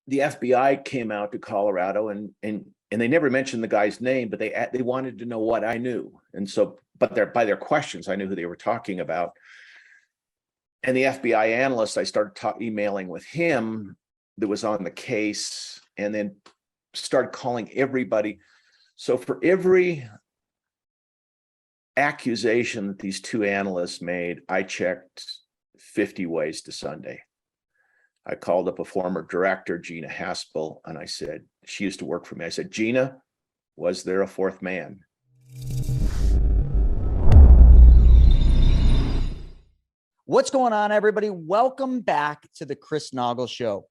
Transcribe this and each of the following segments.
the FBI came out to Colorado and they never mentioned the guy's name, but they wanted to know what I knew. And so, but by their questions, I knew who they were talking about. And the FBI analyst, I started emailing with him that was on the case, and then started calling everybody. So for every accusation that these two analysts made, I checked 50 ways to Sunday. I called up a former director, Gina Haspel, and I said, she used to work for me. I said, Gina, was there a fourth man? What's going on, everybody? Welcome back to the Chris Naugle Show.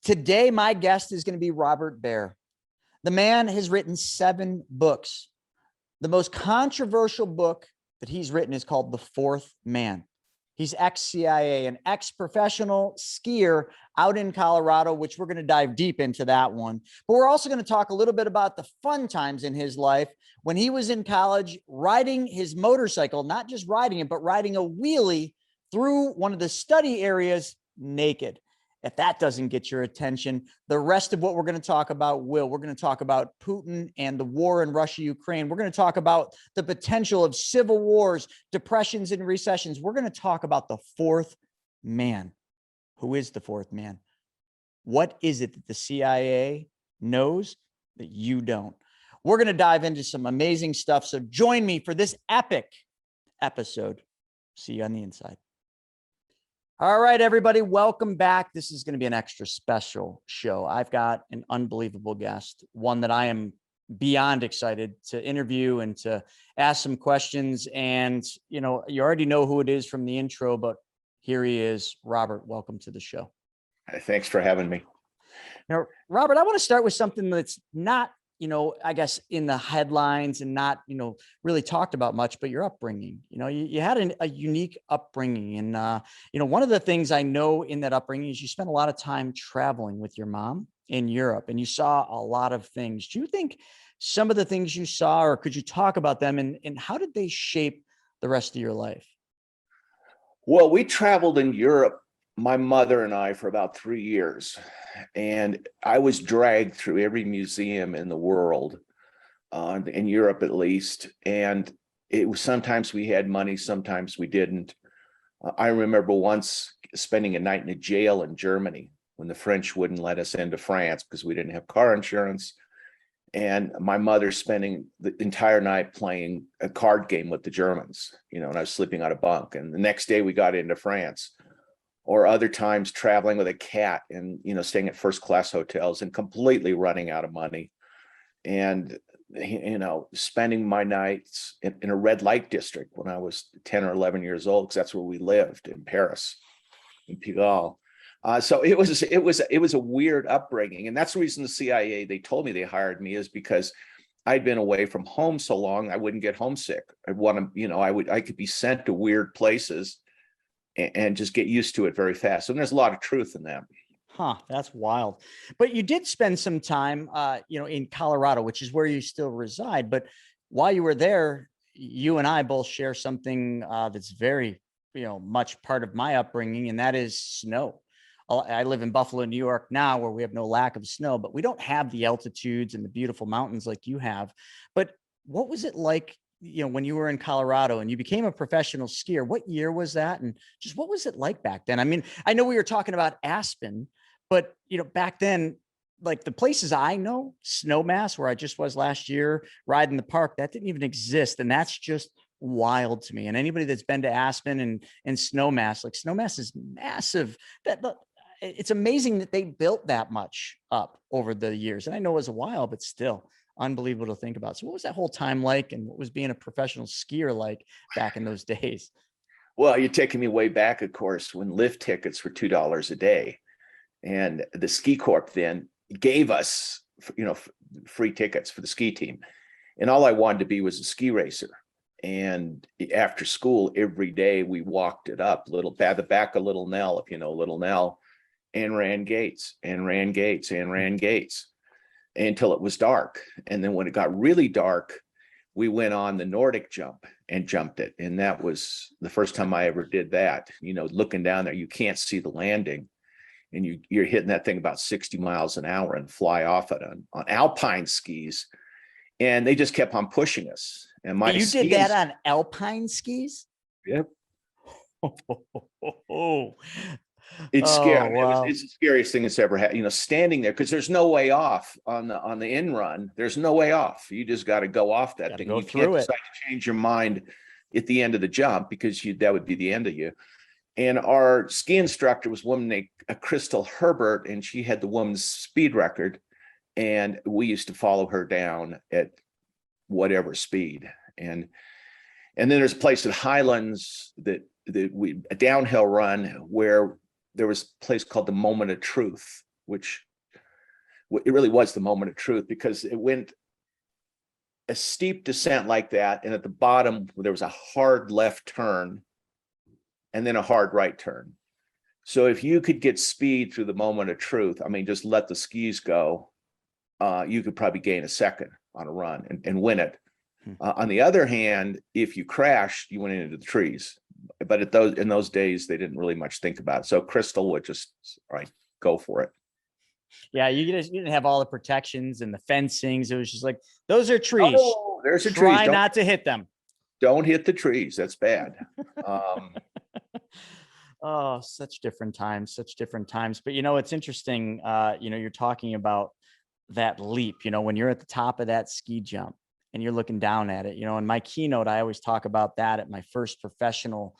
Today, my guest is going to be Robert Baer. The man has written 7 books. The most controversial book that he's written is called The Fourth Man. He's ex-CIA, an ex-professional skier out in Colorado, which we're going to dive deep into that one. But we're also going to talk a little bit about the fun times in his life when he was in college, riding his motorcycle, not just riding it, but riding a wheelie through one of the study areas naked. If that doesn't get your attention, the rest of what we're going to talk about will. We're going to talk about Putin and the war in Russia, Ukraine. We're going to talk about the potential of civil wars, depressions, and recessions. We're going to talk about the fourth man. Who is the fourth man? What is it that the CIA knows that you don't? We're going to dive into some amazing stuff. So join me for this epic episode. See you on the inside. All right, everybody, welcome back. This is going to be an extra special show. I've got an unbelievable guest, one that I am beyond excited to interview and to ask some questions. And, you know, you already know who it is from the intro, but here he is. Robert, welcome to the show. Thanks for having me. Now, Robert, I want to start with something that's not, you know, I guess in the headlines and not, you know, really talked about much, but your upbringing. You know, you had a unique upbringing. And, you know, one of the things I know in that upbringing is you spent a lot of time traveling with your mom in Europe and you saw a lot of things. Do you think some of the things you saw, or could you talk about them and how did they shape the rest of your life? Well, we traveled in Europe, my mother and I, for about 3 years. And I was dragged through every museum in the world, in Europe at least. And it was, sometimes we had money, sometimes we didn't. I remember once spending a night in a jail in Germany when the French wouldn't let us into France because we didn't have car insurance. And my mother spending the entire night playing a card game with the Germans, you know, and I was sleeping on a bunk. And the next day we got into France. Or other times traveling with a cat and, you know, staying at first class hotels and completely running out of money. And, you know, spending my nights in a red light district when I was 10 or 11 years old, because that's where we lived in Paris, in Pigalle. So it was a weird upbringing. And that's the reason the CIA, they told me they hired me, is because I'd been away from home so long, I wouldn't get homesick. I'd want to, you know, I could be sent to weird places and just get used to it very fast. And there's a lot of truth in that. Huh, that's wild. But you did spend some time, you know, in Colorado, which is where you still reside. But while you were there, you and I both share something that's very, you know, much part of my upbringing, and that is snow. I live in Buffalo, New York now, where we have no lack of snow, but we don't have the altitudes and the beautiful mountains like you have. But what was it like, you know, when you were in Colorado and you became a professional skier? What year was that? And just what was it like back then? I mean, I know we were talking about Aspen, but, you know, back then, like the places I know, Snowmass, where I just was last year, riding the park, that didn't even exist. And that's just wild to me. And anybody that's been to Aspen and Snowmass, like Snowmass is massive. It's amazing that they built that much up over the years. And I know it was a while, but still unbelievable to think about. So what was that whole time like, and what was being a professional skier like back in those days? Well, you're taking me way back, of course, when lift tickets were $2 a day. And the ski corp then gave us, you know, free tickets for the ski team. And all I wanted to be was a ski racer. And after school, every day we walked it up the back of Little Nell, if you know Little Nell, and ran gates and ran gates and ran gates until it was dark. And then when it got really dark, we went on the Nordic jump and jumped it. And that was the first time I ever did that, you know, looking down there, you can't see the landing. and you're hitting that thing about 60 miles an hour and fly off it on alpine skis. And they just kept on pushing us. And my You did that on alpine skis? Yep. Oh, It's scary. wow. It's the scariest thing that's ever happened. Standing there, because there's no way off on the in run. There's no way off. You just got to go off that thing. Go You through can't it. decide to change your mind at the end of the jump, because that would be the end of you. And our ski instructor was a woman named Crystal Herbert, and she had the woman's speed record. And we used to follow her down at whatever speed. And then there's a place at Highlands that a downhill run where there was a place called the Moment of Truth, which it really was the moment of truth, because it went a steep descent like that. And at the bottom, there was a hard left turn and then a hard right turn. So if you could get speed through the Moment of Truth, I mean, just let the skis go, you could probably gain a second on a run and win it. On the other hand, if you crashed, you went into the trees. But in those days, they didn't really much think about it. So Crystal would just, all right, go for it. Yeah, you didn't have all the protections and the fencings. It was just like, those are trees. Oh, there's a tree. Try not to hit them. Don't hit the trees. That's bad. Oh, such different times. But it's interesting. You're talking about that leap. When you're at the top of that ski jump and you're looking down at it. In my keynote, I always talk about that at my first professional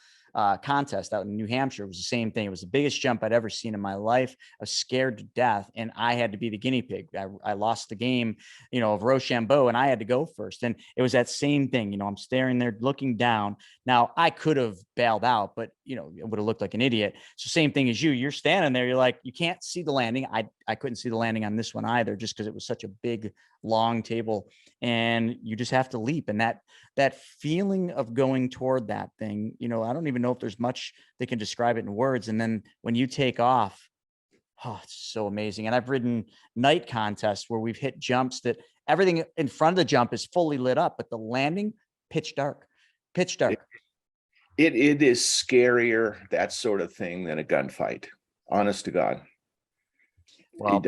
contest out in New Hampshire. It was the same thing. It was the biggest jump I'd ever seen in my life. I was scared to death, and I had to be the guinea pig. I lost the game, of Rochambeau, and I had to go first. And it was that same thing. I'm staring there, looking down. Now I could have bailed out, but it would have looked like an idiot. So same thing as you. You're standing there. You're like, you can't see the landing. I couldn't see the landing on this one either, just because it was such a big, long table, and you just have to leap. And that feeling of going toward that thing, I don't even know if there's much that can describe it in words. And then when you take off, oh, it's so amazing. And I've ridden night contests where we've hit jumps that everything in front of the jump is fully lit up, but the landing, pitch dark. It is scarier, that sort of thing, than a gunfight. Honest to God. Well,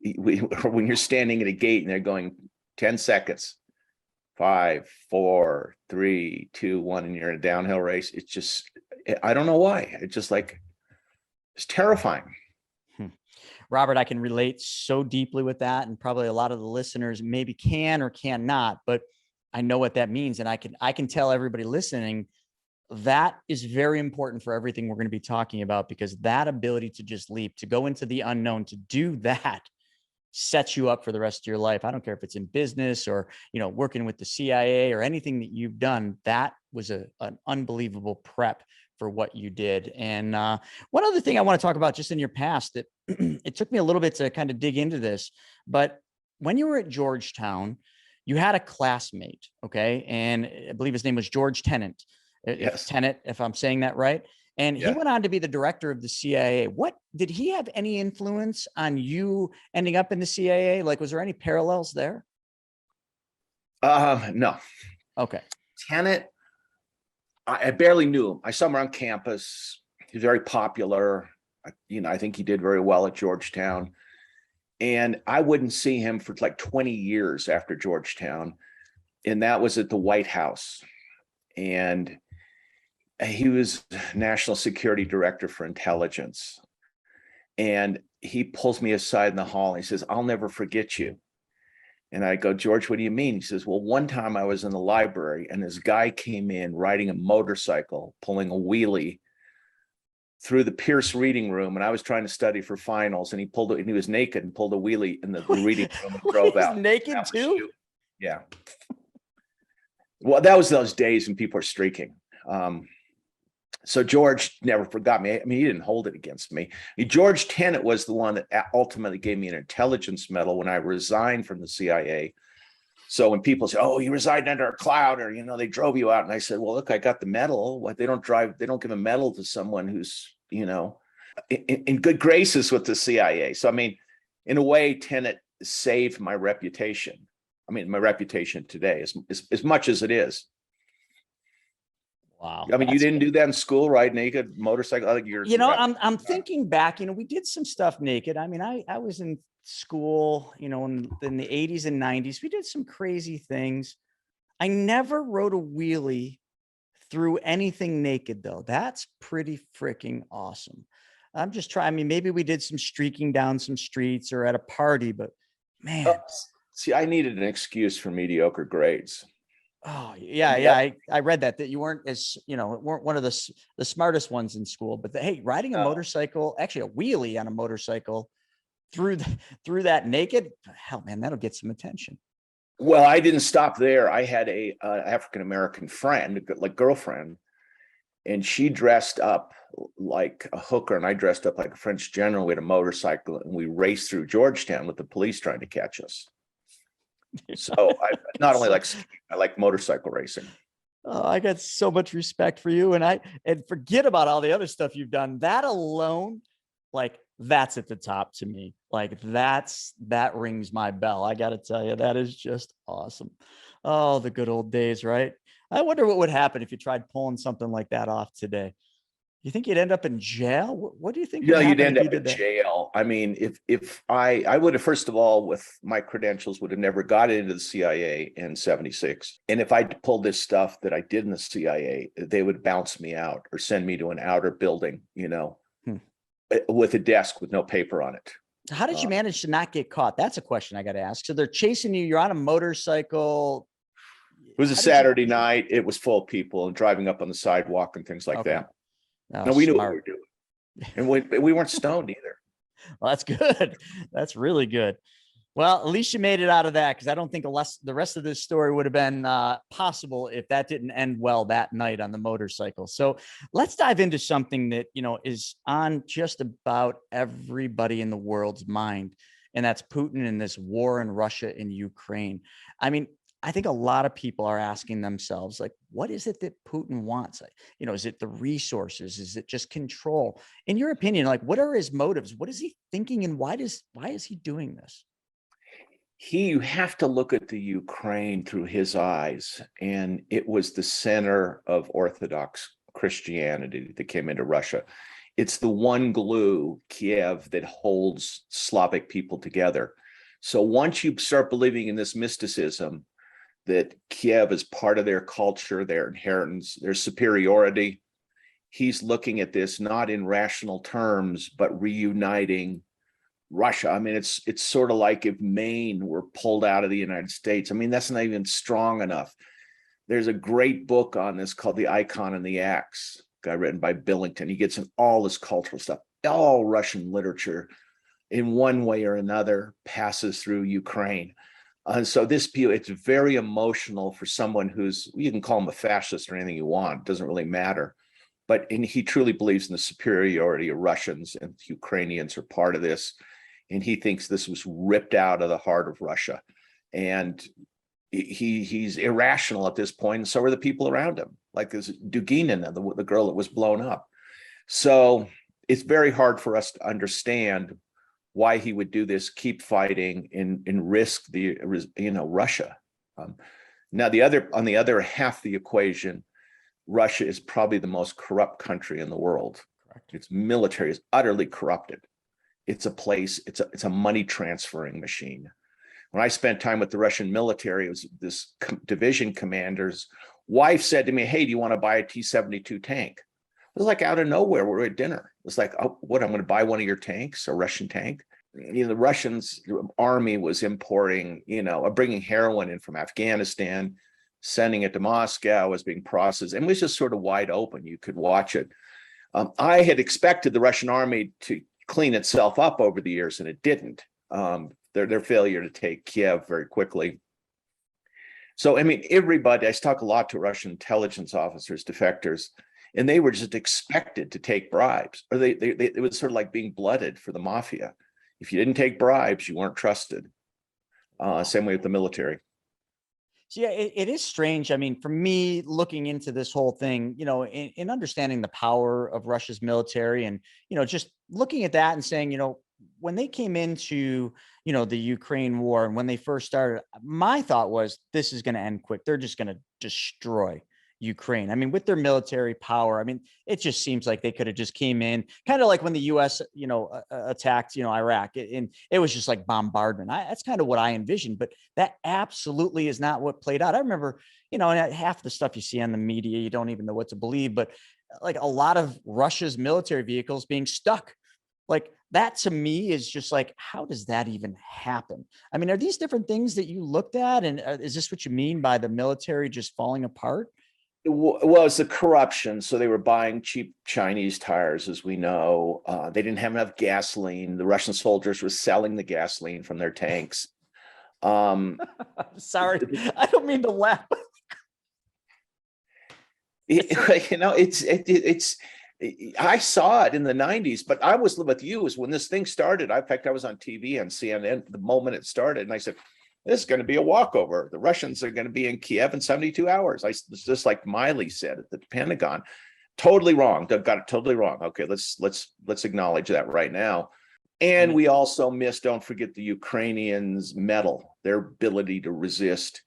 when you're standing at a gate and they're going 10 seconds, 5, 4, 3, 2, 1, and you're in a downhill race, it's just, I don't know why. It's just like, it's terrifying. Robert, I can relate so deeply with that. And probably a lot of the listeners maybe can or cannot, but I know what that means. And I can tell everybody listening, that is very important for everything we're going to be talking about, because that ability to just leap, to go into the unknown, to do that sets you up for the rest of your life. I don't care if it's in business or, working with the CIA or anything that you've done. That was an unbelievable prep for what you did. And one other thing I want to talk about just in your past that it took me a little bit to kind of dig into this, but when you were at Georgetown, you had a classmate. Okay. And I believe his name was George Tenet. Yes. Tenet, if I'm saying that right. And he went on to be the director of the CIA. What did he have any influence on you ending up in the CIA? Like, was there any parallels there? No. Okay. Tenet, I barely knew him. I saw him around campus. He was very popular. I think he did very well at Georgetown. And I wouldn't see him for like 20 years after Georgetown. And that was at the White House. And he was National Security Director for Intelligence. And he pulls me aside in the hall and he says, "I'll never forget you." And I go, "George, what do you mean?" He says, "Well, one time I was in the library and this guy came in riding a motorcycle, pulling a wheelie through the Pierce reading room. And I was trying to study for finals. And he was naked and pulled a wheelie in the reading room and drove out." Naked too? Yeah. Well, that was those days when people were streaking. So George never forgot me. I mean, he didn't hold it against me. George Tenet was the one that ultimately gave me an intelligence medal when I resigned from the CIA. So when people say, "Oh, you resigned under a cloud," or, they drove you out. And I said, "Well, look, I got the medal. What, they don't give a medal to someone who's, in good graces with the CIA." So, I mean, in a way, Tenet saved my reputation. I mean, my reputation today, as much as it is. Wow. I mean, you didn't do that in school, ride naked motorcycle. I think you're, I'm thinking back, we did some stuff naked. I mean, I was in school, in the 80s and 90s. We did some crazy things. I never rode a wheelie through anything naked though. That's pretty freaking awesome. I'm just trying. I mean, maybe we did some streaking down some streets or at a party, but man. See, I needed an excuse for mediocre grades. Oh yeah. I read that you weren't weren't one of the smartest ones in school, but hey, riding a motorcycle, actually a wheelie on a motorcycle through that naked, hell man, that'll get some attention. Well, I didn't stop there. I had a African-American friend, like girlfriend, and she dressed up like a hooker and I dressed up like a French general. We had a motorcycle and we raced through Georgetown with the police trying to catch us. So I not only I like motorcycle racing. Oh, I got so much respect for you, and forget about all the other stuff you've done. That alone, like that's at the top to me. Like that rings my bell. I got to tell you, that is just awesome. Oh, the good old days, right? I wonder what would happen if you tried pulling something like that off today. You think you'd end up in jail? What do you think? Yeah, you'd end up in jail. I mean, if I would have, first of all, with my credentials, would have never got into the CIA in '76. And if I pulled this stuff that I did in the CIA, they would bounce me out or send me to an outer building, with a desk with no paper on it. How did you manage to not get caught? That's a question I got to ask. So they're chasing you. You're on a motorcycle. It was a Saturday night. It was full of people and driving up on the sidewalk and things like that. No, we knew what we were doing, and we weren't stoned either. Well, that's good. That's really good. Well, at least you made it out of that, because I don't think the rest of this story would have been possible if that didn't end well that night on the motorcycle. So let's dive into something that is on just about everybody in the world's mind, and that's Putin and this war in Russia and Ukraine. I mean, I think a lot of people are asking themselves, like, what is it that Putin wants? Is it the resources? Is it just control? In your opinion, like, what are his motives? What is he thinking? And why is he doing this? You have to look at the Ukraine through his eyes. And it was the center of Orthodox Christianity that came into Russia. It's the one glue, Kiev, that holds Slavic people together. So once you start believing in this mysticism, that Kiev is part of their culture, their inheritance, their superiority, he's looking at this not in rational terms, but reuniting Russia. I mean, it's sort of like if Maine were pulled out of the United States. I mean, that's not even strong enough. There's a great book on this called The Icon and the Axe, guy written by Billington. He gets in all this cultural stuff. All Russian literature in one way or another passes through Ukraine. And so it's very emotional for someone you can call him a fascist or anything you want, it doesn't really matter. And he truly believes in the superiority of Russians, and Ukrainians are part of this. And he thinks this was ripped out of the heart of Russia. And he's irrational at this point, and so are the people around him, like this Duginin, the girl that was blown up. So it's very hard for us to understand why he would do this, keep fighting and risk Russia. Now on the other half of the equation, Russia is probably the most corrupt country in the world. Correct. Its military is utterly corrupted. It's a money transferring machine. When I spent time with the Russian military, it was this division commander's wife said to me, "Hey, do you want to buy a T-72 tank?" It was like out of nowhere. We're at dinner. It was like, "Oh, what? I'm going to buy one of your tanks, a Russian tank?" The Russians army was importing, bringing heroin in from Afghanistan, sending it to Moscow, was being processed, and it was just sort of wide open. You could watch it. I had expected the Russian army to clean itself up over the years, and it didn't. Their failure to take Kiev very quickly. So, I mean, I talk a lot to Russian intelligence officers, defectors, and they were just expected to take bribes, or it was sort of like being blooded for the mafia. If you didn't take bribes, you weren't trusted. Same way with the military. So yeah, it is strange. I mean, for me, looking into this whole thing, in understanding the power of Russia's military, and just looking at that and saying, when they came into the Ukraine war, and when they first started, my thought was this is going to end quick. They're just going to destroy Ukraine? I mean, with their military power, I mean, it just seems like they could have just came in, kind of like when the U.S., attacked, Iraq, and it was just like bombardment. That's kind of what I envisioned, but that absolutely is not what played out. I remember, and half the stuff you see on the media, you don't even know what to believe, but like a lot of Russia's military vehicles being stuck. Like that to me is just like, how does that even happen? I mean, are these different things that you looked at? And is this what you mean by the military just falling apart? Well, it's the corruption. So they were buying cheap Chinese tires, as we know. They didn't have enough gasoline. The Russian soldiers were selling the gasoline from their tanks. Sorry, I don't mean to laugh. It's I saw it in the 90s, but I was with you is when this thing started. In fact, I was on TV on CNN the moment it started, and I said, this is going to be a walkover. The Russians are going to be in Kiev in 72 hours. Just like Miley said at the Pentagon. Totally wrong. They've got it totally wrong. Okay, let's acknowledge that right now. And we also don't forget the Ukrainians' mettle, their ability to resist,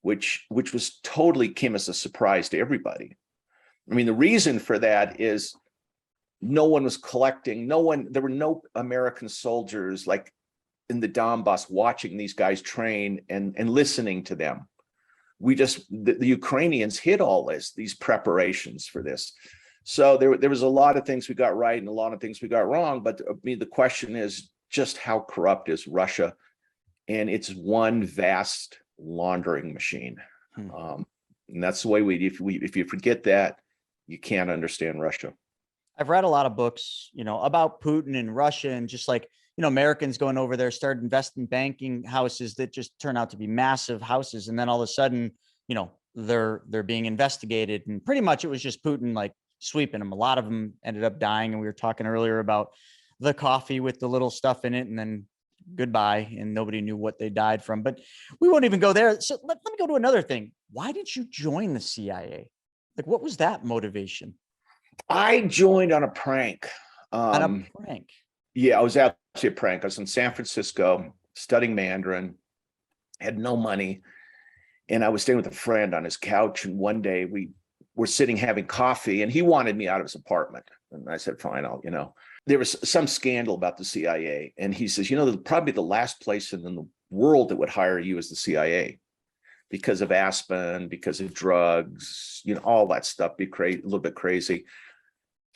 which was totally came as a surprise to everybody. I mean, the reason for that is no one was collecting, there were no American soldiers like in the Donbass watching these guys train and listening to them. The Ukrainians hid all these preparations for this. So there was a lot of things we got right and a lot of things we got wrong. But I mean, the question is just how corrupt is Russia? And it's one vast laundering machine. And that's the way if you forget that, you can't understand Russia. I've read a lot of books, about Putin and Russia, and just like, Americans going over there started investing banking houses that just turn out to be massive houses. And then all of a sudden, they're being investigated. And pretty much it was just Putin like sweeping them. A lot of them ended up dying. And we were talking earlier about the coffee with the little stuff in it, and then goodbye. And nobody knew what they died from, but we won't even go there. So let me go to another thing. Why did you join the CIA? Like, what was that motivation? I joined on a prank. On a prank? Yeah, I was actually a prank. I was in San Francisco studying Mandarin, had no money, and I was staying with a friend on his couch. And one day we were sitting having coffee, and he wanted me out of his apartment. And I said, fine, there was some scandal about the CIA. And he says, probably the last place in the world that would hire you is the CIA because of Aspen, because of drugs, all that stuff, a little bit crazy.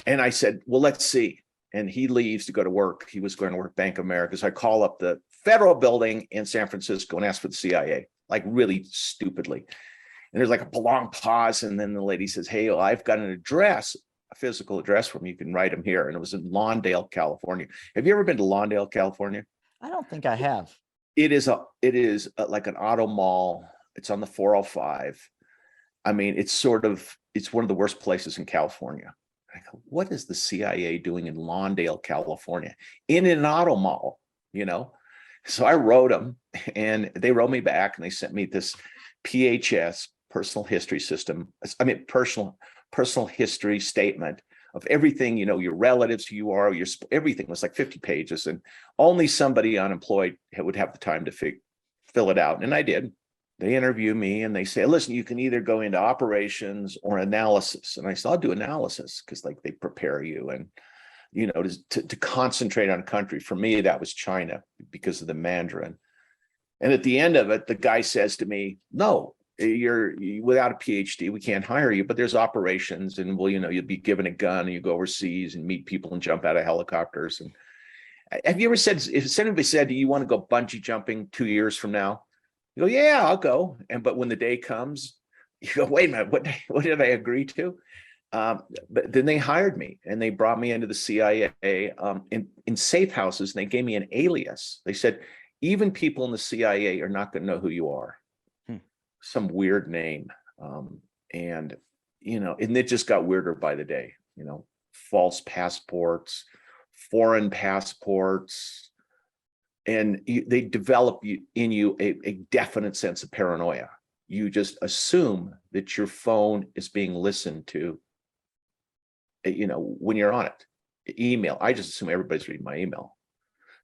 And I said, well, let's see. And he leaves to go to work. He was going to work Bank of America. So I call up the federal building in San Francisco and ask for the CIA, like really stupidly. And there's like a long pause. And then the lady says, hey, well, I've got an address, a physical address from you can write them here. And it was in Lawndale, California. Have you ever been to Lawndale, California? I don't think I have. It is like an auto mall. It's on the 405. I mean, it's one of the worst places in California. I go, what is the CIA doing in Lawndale, California, in an auto mall? So I wrote them, and they wrote me back, and they sent me this PHS, personal history system. I mean, personal history statement of everything. Your relatives, who you are, everything was like 50 pages, and only somebody unemployed would have the time to fill it out, and I did. They interview me and they say, listen, you can either go into operations or analysis. And I said, I'll do analysis because like they prepare you and, to concentrate on country. For me, that was China because of the Mandarin. And at the end of it, the guy says to me, no, you're without a PhD, we can't hire you, but there's operations and you'll be given a gun and you go overseas and meet people and jump out of helicopters. And have you ever said, if anybody said, do you want to go bungee jumping 2 years from now? You go, yeah, I'll go. But when the day comes, you go, wait a minute, what did I agree to? But then they hired me and they brought me into the CIA in safe houses. And they gave me an alias. They said, even people in the CIA are not going to know who you are. Some weird name. And it just got weirder by the day, false passports, foreign passports. And they develop in you a definite sense of paranoia. You just assume that your phone is being listened to, when you're on it. Email, I just assume everybody's reading my email.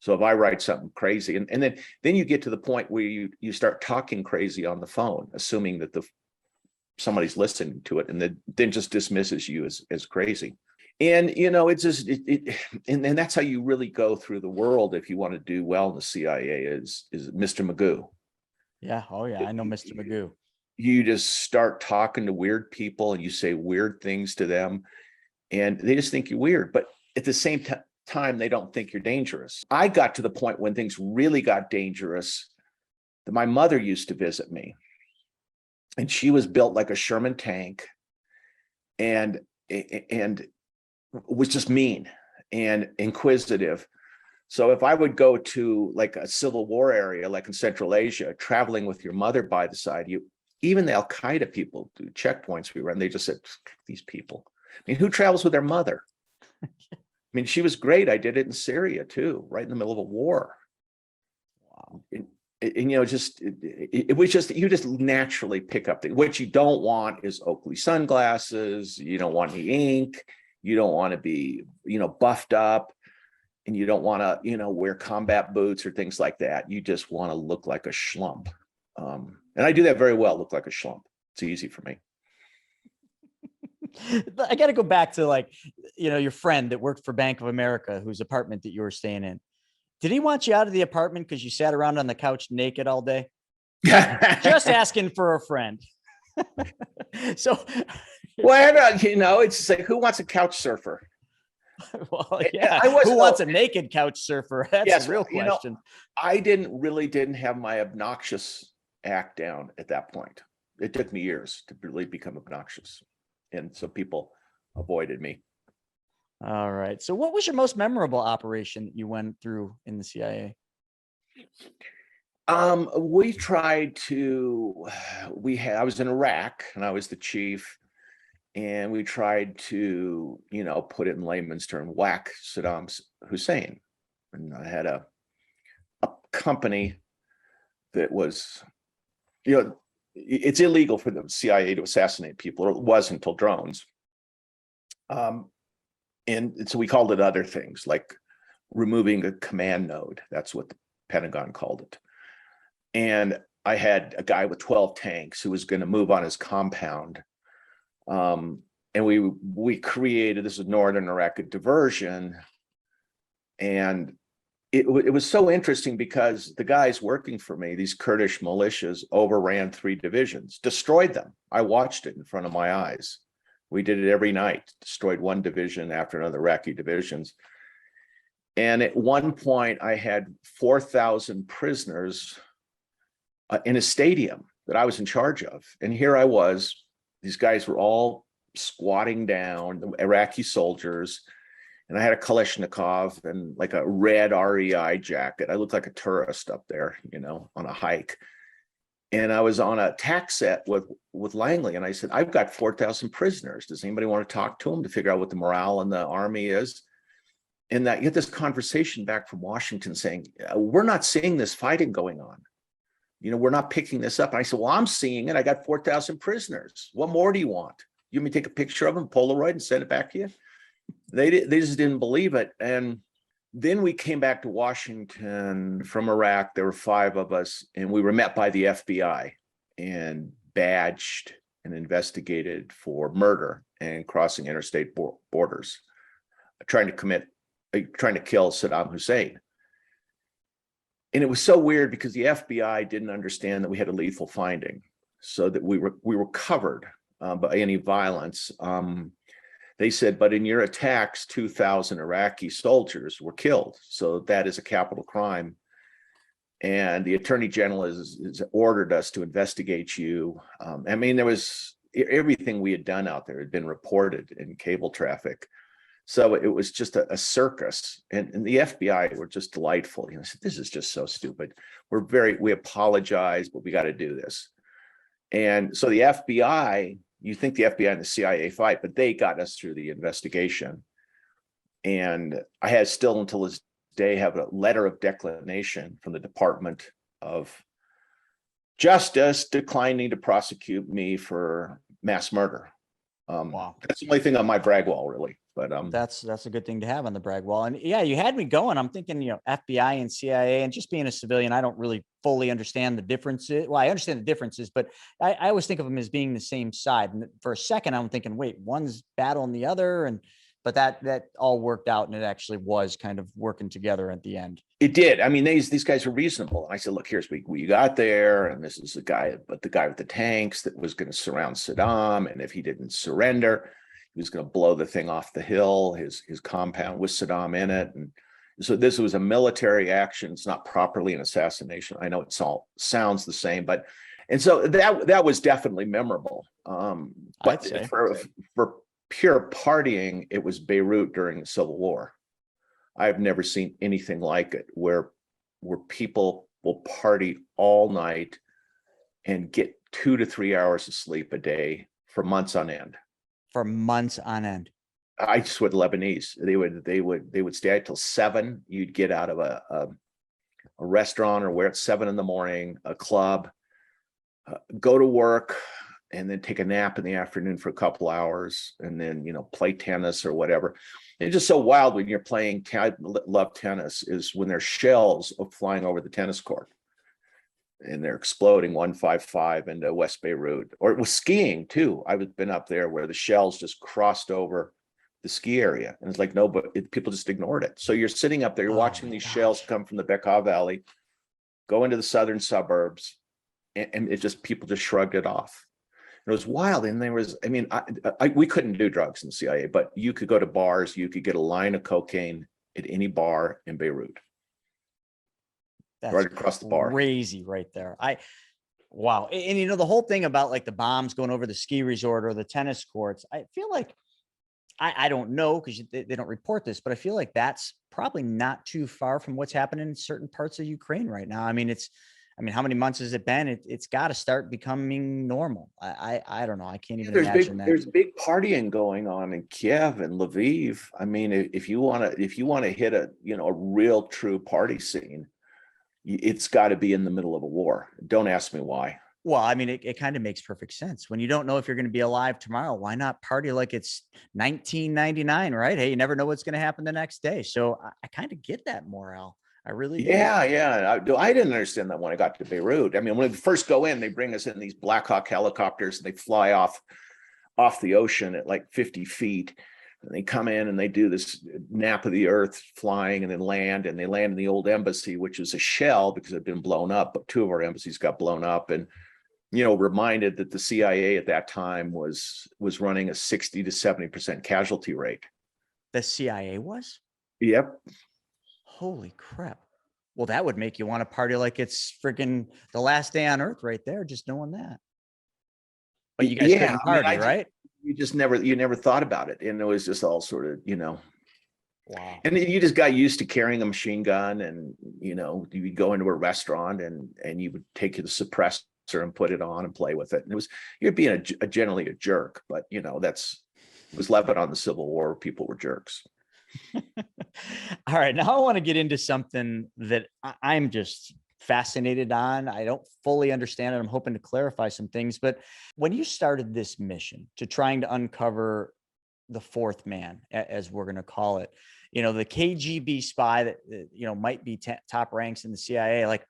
So if I write something crazy, and then you get to the point where you start talking crazy on the phone, assuming that the somebody's listening to it and then just dismisses you as crazy. And, you know, it's just, and that's how you really go through the world if you want to do well in the CIA is Mr. Magoo. Yeah. Oh yeah. I know Mr. Magoo. You just start talking to weird people and you say weird things to them and they just think you're weird. But at the same time, they don't think you're dangerous. I got to the point when things really got dangerous that my mother used to visit me. And she was built like a Sherman tank and was just mean and inquisitive. So if I would go to like a civil war area, like in Central Asia, traveling with your mother by the side, even the Al-Qaeda people do checkpoints we run, they just said, these people. I mean, who travels with their mother? I mean, she was great. I did it in Syria too, right in the middle of a war. Wow. And you know, it was just, you just naturally pick up what you don't want is Oakley sunglasses. You don't want any ink. You don't want to be, you know, buffed up, and you don't want to, you know, wear combat boots or things like that. You just want to look like a schlump. And I do that very well, look like a schlump. It's easy for me. I got to go back to, like, you know, your friend that worked for Bank of America, whose apartment that you were staying in. Did he want you out of the apartment because you sat around on the couch naked all day? Just asking for a friend. So, well, you know, it's like, who wants a couch surfer? Well, yeah. Who wants a naked couch surfer? That's a real question. You know, I didn't have my obnoxious act down at that point. It took me years to really become obnoxious. And so people avoided me. All right. So what was your most memorable operation that you went through in the CIA? We tried to, I was in Iraq and I was the chief, and we tried to, you know, put it in layman's term, whack Saddam Hussein. And I had a company that was, you know, it's illegal for the CIA to assassinate people, or it was until drones. And so we called it other things, like removing a command node. That's what the Pentagon called it. And I had a guy with 12 tanks who was going to move on his compound. And we created, this is Northern Iraq, a diversion. And it was so interesting because the guys working for me, these Kurdish militias, overran 3 divisions, destroyed them. I watched it in front of my eyes. We did it every night, destroyed one division after another, Iraqi divisions. And at one point I had 4,000 prisoners in a stadium that I was in charge of. And here I was, these guys were all squatting down, the Iraqi soldiers, and I had a Kalashnikov and like a red REI jacket. I looked like a tourist up there, you know, on a hike. And I was on a tax set with Langley, and I said, I've got 4,000 prisoners. Does anybody want to talk to them to figure out what the morale in the army is? And that you get this conversation back from Washington saying, we're not seeing this fighting going on. You know, we're not picking this up. And I said, well, I'm seeing it. I got 4,000 prisoners. What more do you want? You want me to take a picture of them, Polaroid, and send it back to you? They just didn't believe it. And then we came back to Washington from Iraq. There were 5 of us, and we were met by the FBI and badged and investigated for murder and crossing interstate borders, trying to kill Saddam Hussein. And it was so weird because the FBI didn't understand that we had a lethal finding, so that we were covered by any violence. They said, but in your attacks, 2,000 Iraqi soldiers were killed. So that is a capital crime. And the Attorney General has ordered us to investigate you. I mean, there was everything we had done out there had been reported in cable traffic. So it was just a circus. And the FBI were just delightful. You know, I said, this is just so stupid. We apologize, but we got to do this. And so the FBI, you think the FBI and the CIA fight, but they got us through the investigation. And I had still until this day have a letter of declination from the Department of Justice declining to prosecute me for mass murder. Wow. That's the only thing on my brag wall, really. But that's a good thing to have on the brag wall. And yeah, you had me going. I'm thinking, FBI and CIA, and just being a civilian, I don't really fully understand the differences. Well, I understand the differences, but I always think of them as being the same side. And for a second, I'm thinking, wait, one's battling the other, but that all worked out, and it actually was kind of working together at the end. it did. I mean, these guys were reasonable. I said, look, here's what you got there, and this is the guy, but the guy with the tanks that was going to surround Saddam, and if he didn't surrender, he was going to blow the thing off the hill, his compound with Saddam in it. And so this was a military action. It's not properly an assassination. I know it all sounds the same, and so that was definitely memorable. But for pure partying, it was Beirut during the Civil War. I've never seen anything like it, where people will party all night and get 2 to 3 hours of sleep a day for months on end. For months on end. I just with Lebanese, they would stay out till 7. You'd get out of a restaurant or where it's 7 a.m, a club, go to work, and then take a nap in the afternoon for a couple hours, and then play tennis or whatever. It's just so wild when you're playing. I love tennis, is when there's shells flying over the tennis court, and they're exploding 155 into West Beirut. Or it was skiing too. I've been up there where the shells just crossed over the ski area, and it's like people just ignored it. So you're sitting up there, you're watching these shells come from the Bekaa Valley, go into the southern suburbs, and people just shrugged it off. It was wild. And there was, we couldn't do drugs in the CIA, but you could go to bars, you could get a line of cocaine at any bar in Beirut. That's right across the bar. Crazy right there. Wow. And the whole thing about like the bombs going over the ski resort or the tennis courts, I feel like, I don't know, because they don't report this, but I feel like that's probably not too far from what's happening in certain parts of Ukraine right now. How many months has it been? It's got to start becoming normal. I don't know. I can't even imagine that. There's big partying going on in Kiev and Lviv. If you want to hit a real true party scene, it's got to be in the middle of a war. Don't ask me why. Well, it kind of makes perfect sense. When you don't know if you're going to be alive tomorrow, why not party like it's 1999, right? Hey, you never know what's going to happen the next day. So I kind of get that morale. I really do. Yeah. I didn't understand that when I got to Beirut. When we first go in, they bring us in these Black Hawk helicopters, and they fly off the ocean at like 50 feet. And they come in and they do this nap of the earth flying, and then land, and they land in the old embassy, which is a shell because it had been blown up. But 2 of our embassies got blown up, and reminded that the CIA at that time was running a 60 to 70% casualty rate. The CIA was? Yep. Holy crap. Well, that would make you want to party like it's freaking the last day on earth right there, just knowing that. But you guys couldn't party, right? You never thought about it. And it was just all sort of, Wow. And you just got used to carrying a machine gun, and, you would go into a restaurant and you would take the suppressor and put it on and play with it. And you're being generally a jerk, but it was Lebanon, the Civil War, people were jerks. All right. Now I want to get into something that I'm just fascinated on. I don't fully understand it. I'm hoping to clarify some things, but when you started this mission to trying to uncover the fourth man, as we're going to call it, the KGB spy that, might be top ranks in the CIA, like,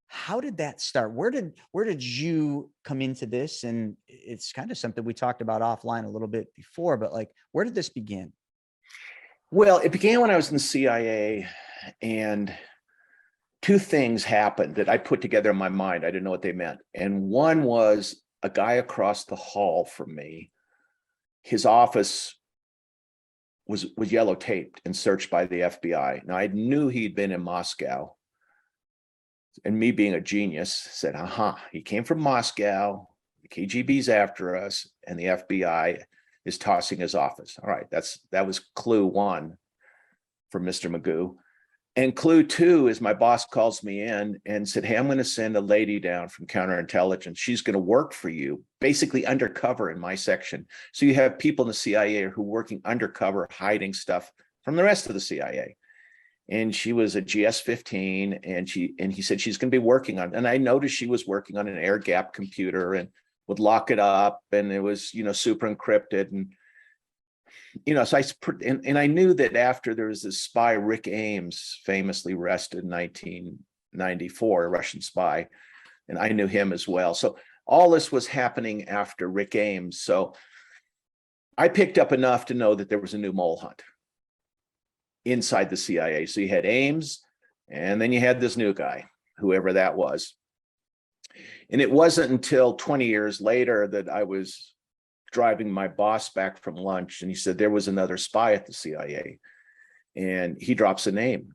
how did that start? Where did you come into this? And it's kind of something we talked about offline a little bit before, but like, where did this begin? Well, it began when I was in the CIA, and 2 things happened that I put together in my mind. I didn't know what they meant. And one was a guy across the hall from me. His office was yellow taped and searched by the FBI. Now, I knew he'd been in Moscow. And me being a genius said, he came from Moscow, the KGB's after us, and the FBI is tossing his office. All right, that was clue 1 for Mr. Magoo. And clue 2 is my boss calls me in and said, hey, I'm going to send a lady down from counterintelligence. She's going to work for you, basically undercover in my section. So you have people in the CIA who are working undercover, hiding stuff from the rest of the CIA. And she was a GS-15, and he said she's going to be working on, and I noticed she was working on an air gap computer and would lock it up, and it was, super encrypted. And So and I knew that after there was this spy, Rick Ames, famously arrested in 1994, a Russian spy, and I knew him as well. So all this was happening after Rick Ames. So I picked up enough to know that there was a new mole hunt inside the CIA. So you had Ames, and then you had this new guy, whoever that was. And it wasn't until 20 years later that I was driving my boss back from lunch, and he said there was another spy at the CIA, and he drops a name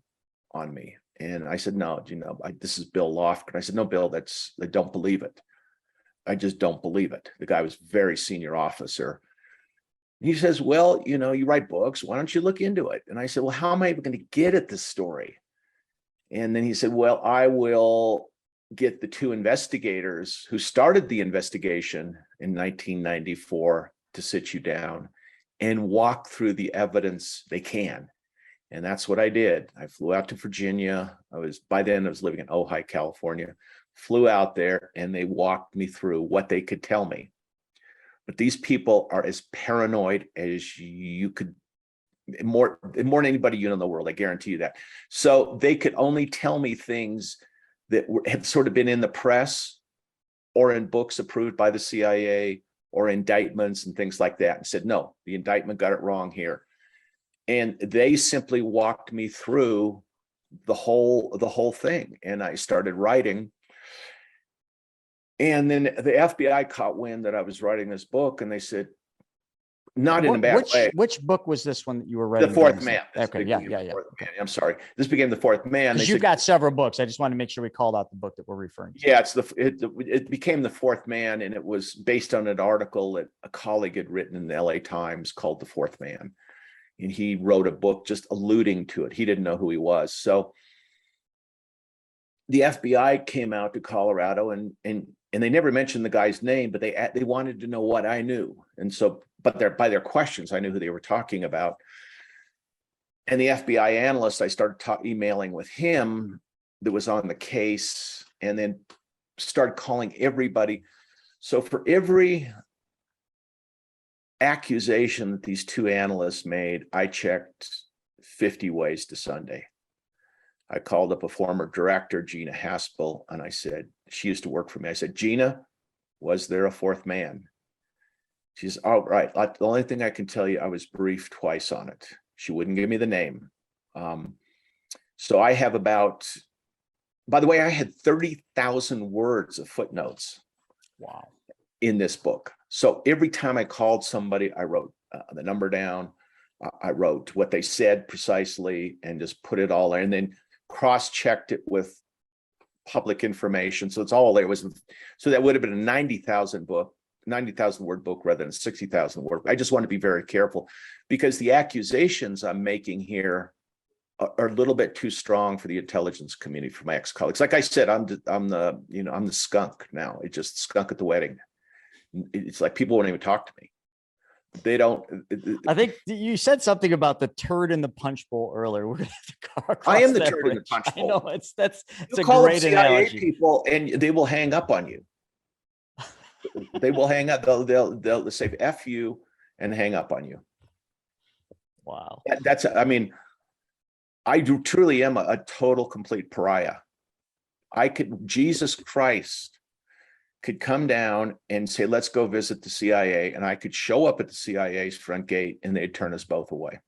on me. And I said, no, this is Bill Lofgren. I said, no, Bill, I don't believe it. I just don't believe it. The guy was very senior officer. He says, well, you write books. Why don't you look into it? And I said, well, how am I going to get at this story? And then he said, well, I will get the two investigators who started the investigation in 1994 to sit you down and walk through the evidence they can. And that's what I did. I flew out to Virginia. By then I was living in Ojai, California, flew out there, and they walked me through what they could tell me. But these people are as paranoid as you could, more than anybody in the world. I guarantee you that. So they could only tell me things that had sort of been in the press or in books approved by the CIA or indictments and things like that, and said, no, the indictment got it wrong here. And they simply walked me through the whole thing. And I started writing. And then the FBI caught wind that I was writing this book, and they said, not in a bad way. Which book was this one that you were writing? The Fourth Man. Okay, yeah. Okay. I'm sorry. This became The Fourth Man. Because you've got several books. I just wanted to make sure we called out the book that we're referring to. Yeah, it became The Fourth Man, and it was based on an article that a colleague had written in the LA Times called The Fourth Man. And he wrote a book just alluding to it. He didn't know who he was. So the FBI came out to Colorado, and they never mentioned the guy's name, but they wanted to know what I knew. And so, but by their questions, I knew who they were talking about. And the FBI analyst, I started emailing with him that was on the case, and then started calling everybody. So for every accusation that these two analysts made, I checked 50 ways to Sunday. I called up a former director, Gina Haspel, and I said, she used to work for me. I said, Gina, was there a fourth man? She's all right. The only thing I can tell you, I was briefed twice on it. She wouldn't give me the name. So I have by the way, I had 30,000 words of footnotes. Wow. In this book. So every time I called somebody, I wrote the number down. I wrote what they said precisely and just put it all there, and then cross-checked it with public information. So it's all there. So that would have been a 90,000 word book rather than 60,000 word. I just want to be very careful, because the accusations I'm making here are a little bit too strong for the intelligence community, for my ex-colleagues. Like I said, I'm the skunk now. It's just skunk at the wedding. It's like people won't even talk to me. They don't. I think you said something about the turd in the punch bowl earlier. We're gonna have to I am the turd in the punch bowl. I know it's a call great CIA analogy. people, and they will hang up on you. They will hang up. They'll say "F you" and hang up on you. Wow. I truly am a total, complete pariah. Jesus Christ could come down and say, let's go visit the CIA. And I could show up at the CIA's front gate, and they'd turn us both away.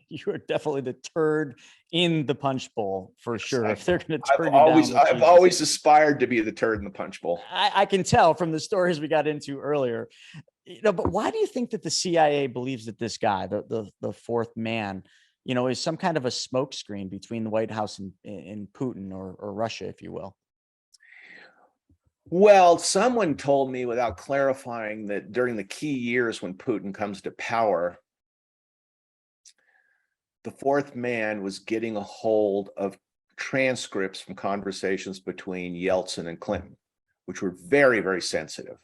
You are definitely the turd in the punch bowl for sure. If they're going to turn I've always aspired to be the turd in the punch bowl. I can tell from the stories we got into earlier. But why do you think that the CIA believes that this guy, the fourth man, is some kind of a smokescreen between the White House and Putin or Russia, if you will? Well, someone told me, without clarifying, that during the key years when Putin comes to power, the fourth man was getting a hold of transcripts from conversations between Yeltsin and Clinton, which were very, very sensitive.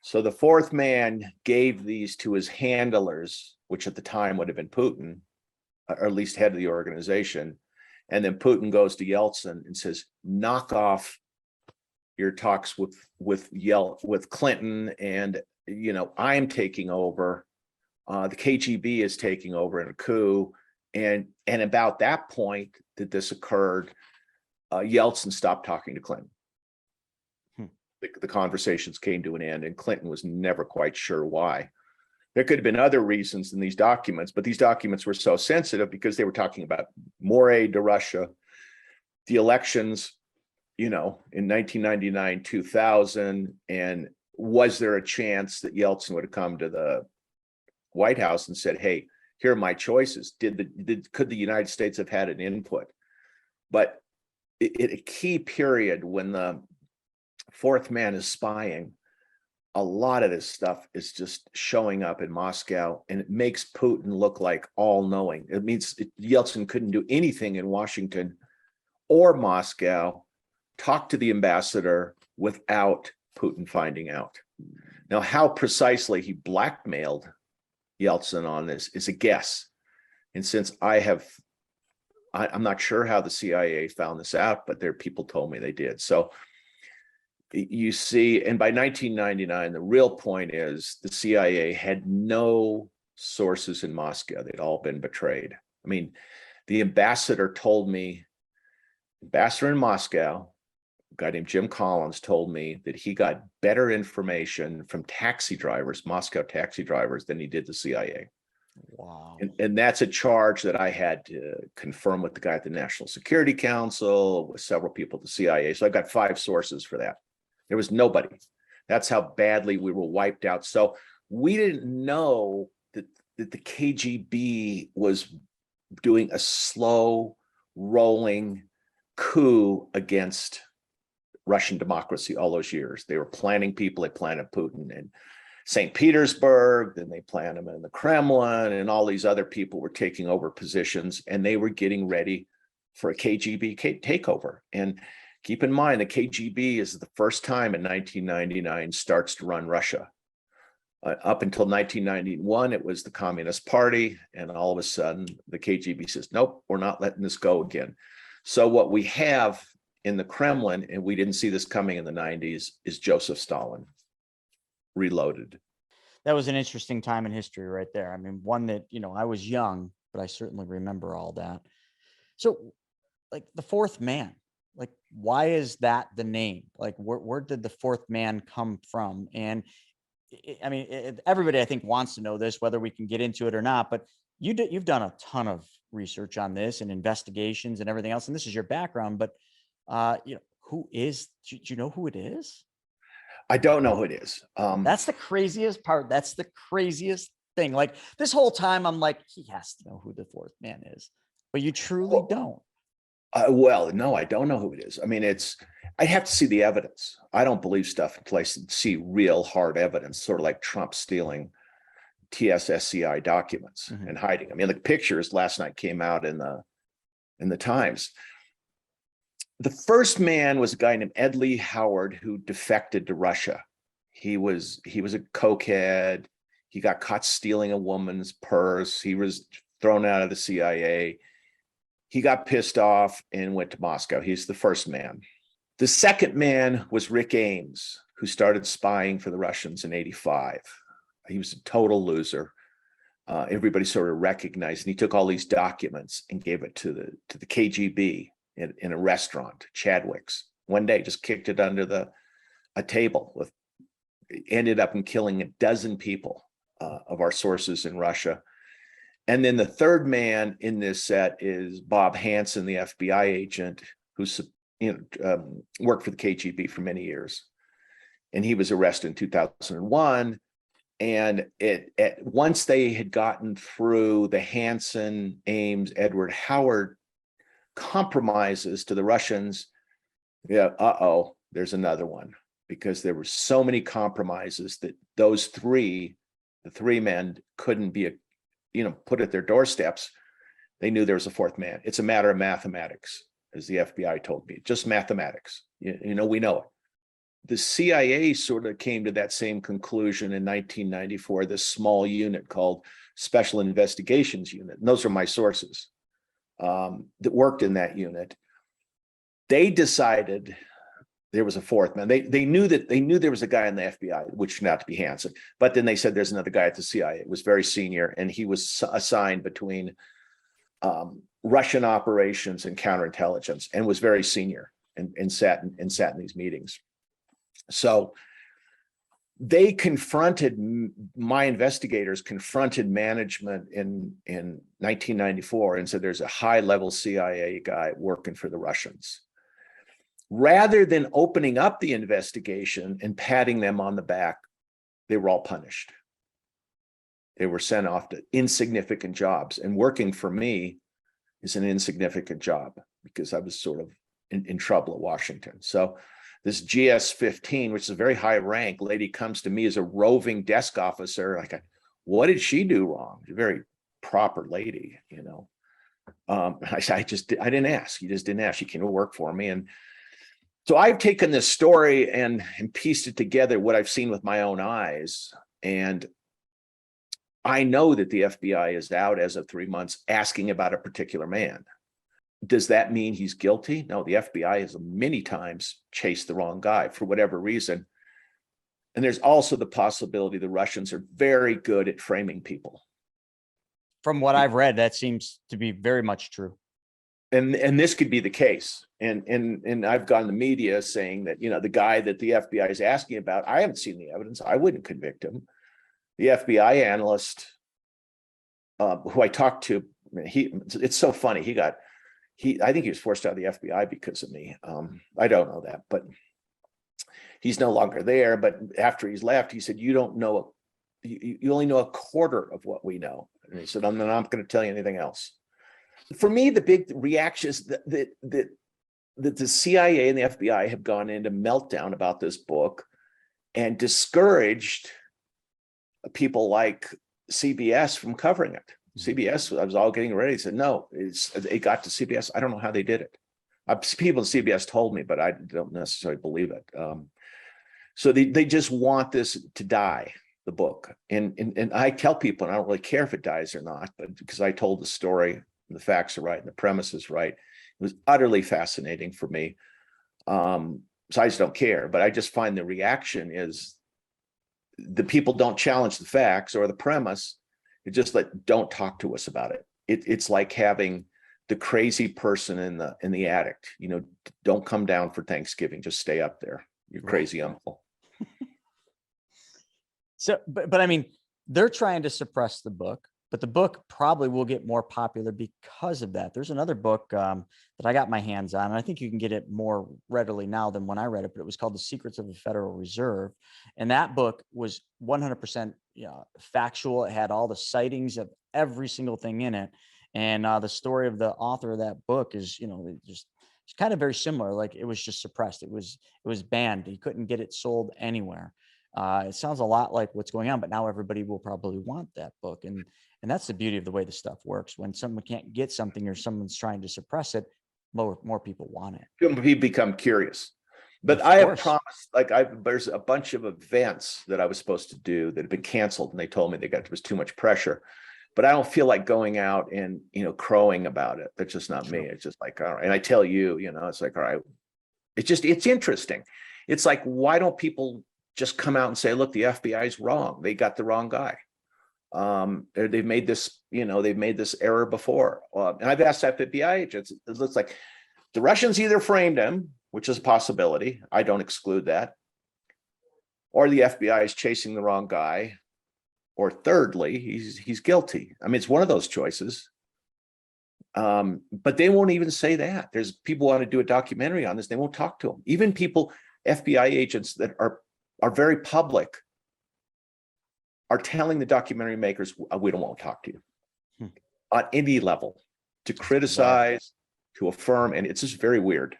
So the fourth man gave these to his handlers, which at the time would have been Putin, or at least head of the organization. And then Putin goes to Yeltsin and says, knock off your talks with Clinton and I'm taking over. The KGB is taking over in a coup. And about that point that this occurred, Yeltsin stopped talking to Clinton. The conversations came to an end, and Clinton was never quite sure why. There could have been other reasons in these documents, but these documents were so sensitive because they were talking about more aid to Russia, the elections, in 1999, 2000, and was there a chance that Yeltsin would have come to the White House and said, "Hey, here are my choices"? Could the United States have had an input? But at a key period when the fourth man is spying, a lot of this stuff is just showing up in Moscow, and it makes Putin look like all-knowing. It means Yeltsin couldn't do anything in Washington or Moscow, talk to the ambassador without Putin finding out. Now, how precisely he blackmailed Yeltsin on this is a guess. And since I'm not sure how the CIA found this out, but people told me they did. So you see, and by 1999, the real point is the CIA had no sources in Moscow. They'd all been betrayed. I mean, the ambassador in Moscow, a guy named Jim Collins, told me that he got better information from Moscow taxi drivers, than he did the CIA. Wow. And that's a charge that I had to confirm with the guy at the National Security Council, with several people at the CIA. So I got 5 sources for that. There was nobody. That's how badly we were wiped out. So we didn't know that the KGB was doing a slow rolling coup against Russian democracy all those years. They were planning people. They planted Putin in St. Petersburg, then they planned him in the Kremlin, and all these other people were taking over positions, and they were getting ready for a KGB takeover. And keep in mind, the KGB is the first time in 1999 starts to run Russia. Up until 1991, it was the Communist Party, and all of a sudden, the KGB says, "Nope, we're not letting this go again." So what we have in the Kremlin, and we didn't see this coming in the 90s, is Joseph Stalin reloaded. That was an interesting time in history right there. I mean, one that, I was young, but I certainly remember all that. So, like, the fourth man, like, why is that the name? Like, where did the fourth man come from? And everybody, I think, wants to know this, whether we can get into it or not, but you've done a ton of research on this and investigations and everything else, and this is your background, but do you know who it is? I don't know who it is. That's the craziest part. That's the craziest thing. Like, this whole time, I'm like, he has to know who the fourth man is, but you truly don't. Well, no, I don't know who it is. I mean, I have to see the evidence. I don't believe stuff until I see real hard evidence, sort of like Trump stealing TSSCI documents and hiding. I mean, the pictures last night came out in the Times. The first man was a guy named Ed Lee Howard, who defected to Russia. He was a cokehead. He got caught stealing a woman's purse. He was thrown out of the CIA. He got pissed off and went to Moscow. He's the first man. The second man was Rick Ames, who started spying for the Russians in '85. He was a total loser. Everybody sort of recognized, and he took all these documents and gave it to the KGB in a restaurant, Chadwick's. One day, just kicked it under a table. Ended up in killing a dozen people of our sources in Russia. And then the third man in this set is Bob Hansen, the FBI agent who worked for the KGB for many years. And he was arrested in 2001. And once they had gotten through the Hansen, Ames, Edward Howard compromises to the Russians, there's another one, because there were so many compromises that the three men couldn't be put at their doorsteps. They knew there was a fourth man. It's a matter of mathematics, as the FBI told me, just mathematics. We know it. The CIA sort of came to that same conclusion in 1994, this small unit called Special Investigations Unit. And those are my sources that worked in that unit. They decided there was a fourth man. They knew there was a guy in the FBI, which turned out to be Hansen. But then they said there's another guy at the CIA. It was very senior, and he was assigned between Russian operations and counterintelligence, and was very senior, and sat in these meetings. So they confronted, my investigators confronted management in 1994 and said there's a high-level CIA guy working for the Russians. Rather than opening up the investigation and patting them on the back, they were all punished. They were sent off to insignificant jobs, and working for me is an insignificant job because I was sort of in trouble at Washington. So this GS-15, which is a very high rank lady, comes to me as a roving desk officer. Like, what did she do wrong? She's a very proper lady, you know. I didn't ask. You just didn't ask. She came to work for me. And so I've taken this story and pieced it together, what I've seen with my own eyes. And I know that the FBI is out as of 3 months asking about a particular man. Does that mean he's guilty? No, the FBI has many times chased the wrong guy for whatever reason. And there's also the possibility the Russians are very good at framing people. From what I've read, that seems to be very much true. And this could be the case. And I've gone to the media saying that, you know, the guy that the FBI is asking about, I haven't seen the evidence. I wouldn't convict him. The FBI analyst who I talked to, it's so funny. I think he was forced out of the FBI because of me. I don't know that, but he's no longer there. But after he's left, he said, you don't know, you only know a quarter of what we know. And he said, I'm not going to tell you anything else. For me, the big reaction is that the CIA and the FBI have gone into meltdown about this book and discouraged people like CBS from covering it. CBS, I was all getting ready. Said, no, it got to CBS. I don't know how they did it. People at CBS told me, but I don't necessarily believe it. So they just want this to die, the book. And I tell people, and I don't really care if it dies or not, but because I told the story, and the facts are right, and the premise is right. It was utterly fascinating for me. So I just don't care, but I just find the reaction is the people don't challenge the facts or the premise. It just don't talk to us about it. It's like having the crazy person in the attic. You know, don't come down for Thanksgiving. Just stay up there. Your crazy uncle. So, but I mean, they're trying to suppress the book, but the book probably will get more popular because of that. There's another book that I got my hands on, and I think you can get it more readily now than when I read it, but it was called The Secrets of the Federal Reserve. And that book was 100% factual. It had all the sightings of every single thing in it. And the story of the author of that book is, it's kind of very similar. Like, it was just suppressed. It was banned. You couldn't get it sold anywhere. It sounds a lot like what's going on, but now everybody will probably want that book. And that's the beauty of the way the stuff works. When someone can't get something or someone's trying to suppress it, more people want it. People become curious. But I have promised, there's a bunch of events that I was supposed to do that have been canceled, and they told me there was too much pressure. But I don't feel like going out and, crowing about it. That's just not me. It's just like, all right. And I tell you, it's like, all right. It's interesting. It's like, why don't people just come out and say, look, the FBI is wrong. They got the wrong guy. They've made this, they've made this error before. And I've asked FBI agents, it looks like the Russians either framed him, which is a possibility. I don't exclude that. Or the FBI is chasing the wrong guy. Or thirdly, he's guilty. I mean, it's one of those choices. But they won't even say that. There's people who want to do a documentary on this. They won't talk to them. Even people, FBI agents that are very public, are telling the documentary makers, we don't want to talk to you on any level, to criticize, to affirm. And it's just very weird.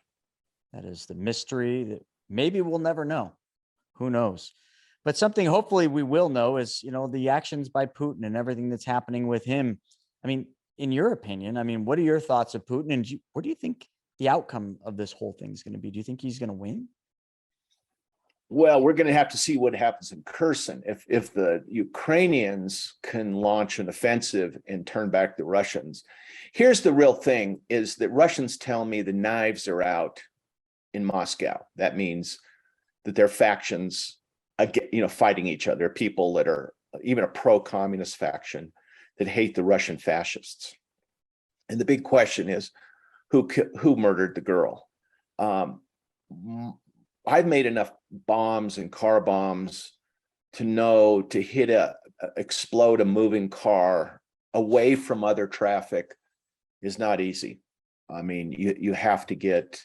That is the mystery that maybe we'll never know. Who knows? But something hopefully we will know is, the actions by Putin and everything that's happening with him. I mean, in your opinion, what are your thoughts of Putin? And what do you think the outcome of this whole thing is going to be? Do you think he's going to win? Well, we're going to have to see what happens in Kherson. If the Ukrainians can launch an offensive and turn back the Russians. Here's the real thing, is that Russians tell me the knives are out in Moscow. That means that they're factions, fighting each other. People that are even a pro-communist faction that hate the Russian fascists. And the big question is, who murdered the girl? I've made enough bombs and car bombs to know to explode a moving car away from other traffic is not easy. I mean, you have to get,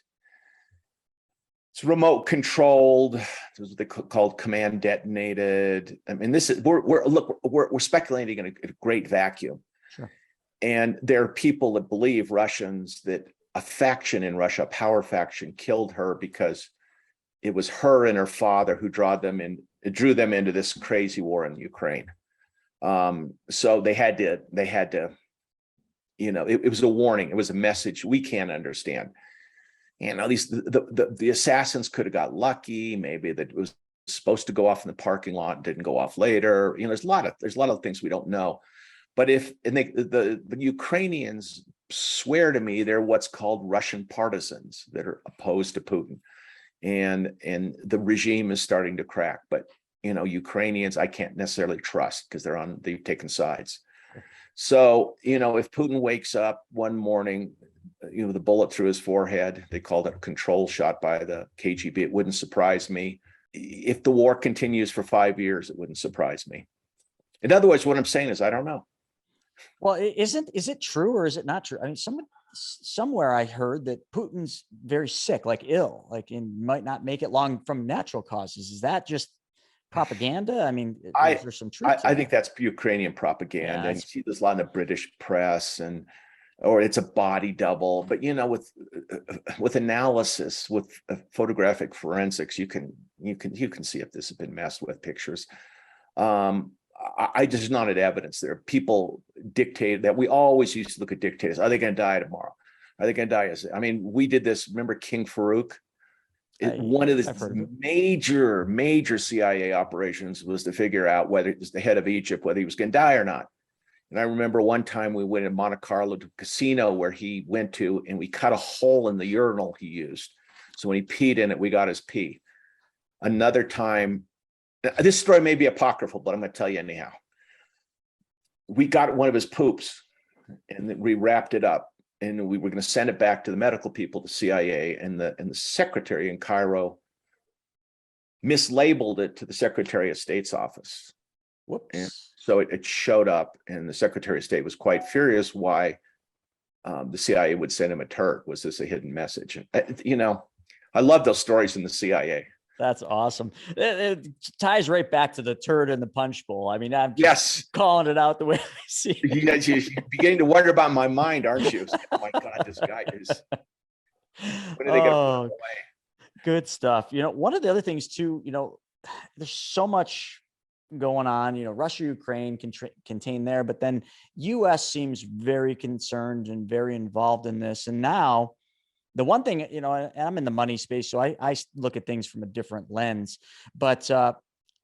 it's remote controlled. This is what they called command detonated. I mean, this is we're speculating in a great vacuum. Sure. And there are people that believe Russians that a faction in Russia, a power faction, killed her because it was her and her father who drew them into this crazy war in Ukraine. So they had to, it was a warning. It was a message we can't understand. And at least the assassins could have got lucky. Maybe that it was supposed to go off in the parking lot and didn't go off later. There's a lot of things we don't know. But the Ukrainians swear to me they're what's called Russian partisans that are opposed to Putin, and the regime is starting to crack. But Ukrainians I can't necessarily trust because they've taken sides. So if Putin wakes up one morning, the bullet through his forehead, they called it a control shot by the KGB, it wouldn't surprise me. If the war continues for 5 years, it wouldn't surprise me. In other words, what I'm saying is I don't know. Well, is it true or is it not true? I mean, somewhere I heard that Putin's very sick, like ill, and might not make it long from natural causes. Is that just propaganda? I mean, is there some truth? I think that's Ukrainian propaganda. Yeah, and you see there's a lot in the British press or it's a body double. But with analysis, with photographic forensics, you can see if this has been messed with pictures. I just not at evidence. There are people dictate that we always used to look at dictators. Are they going to die tomorrow? Are they going to die? I mean, we did this. Remember King Farouk? One of the major CIA operations was to figure out whether it was the head of Egypt, whether he was going to die or not. And I remember one time we went in Monte Carlo to a casino where he went to, and we cut a hole in the urinal he used. So when he peed in it, we got his pee. Another time, this story may be apocryphal, but I'm going to tell you anyhow. We got one of his poops and we wrapped it up, and we were going to send it back to the medical people, the CIA, and the secretary in Cairo mislabeled it to the Secretary of State's office. Whoops. And so it showed up, and the Secretary of State was quite furious why the CIA would send him a turd. Was this a hidden message? I love those stories in the CIA. That's awesome. It ties right back to the turd in the punch bowl. I mean, I'm just calling it out the way I see it. You're beginning to wonder about my mind, aren't you? Oh my God, this guy is. When are they going to put him away? Good stuff. One of the other things too, there's so much going on, Russia, Ukraine contained there, but then US seems very concerned and very involved in this. And now the one thing, and I'm in the money space, so I look at things from a different lens, but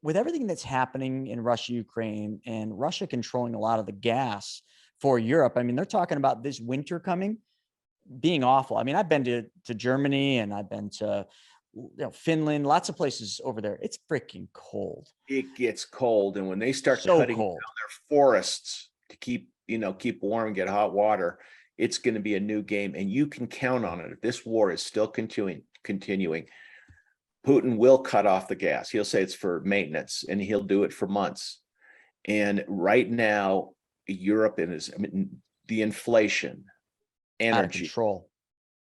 with everything that's happening in Russia, Ukraine, and Russia controlling a lot of the gas for Europe, I mean, they're talking about this winter coming being awful. I mean, I've been to Germany, and I've been to Finland, lots of places over there. It's freaking cold. It gets cold. And when they start cutting down their forests to keep warm and get hot water, it's going to be a new game. And you can count on it. If this war is still continuing, Putin will cut off the gas. He'll say it's for maintenance, and he'll do it for months. And right now, Europe the inflation, energy, out of control.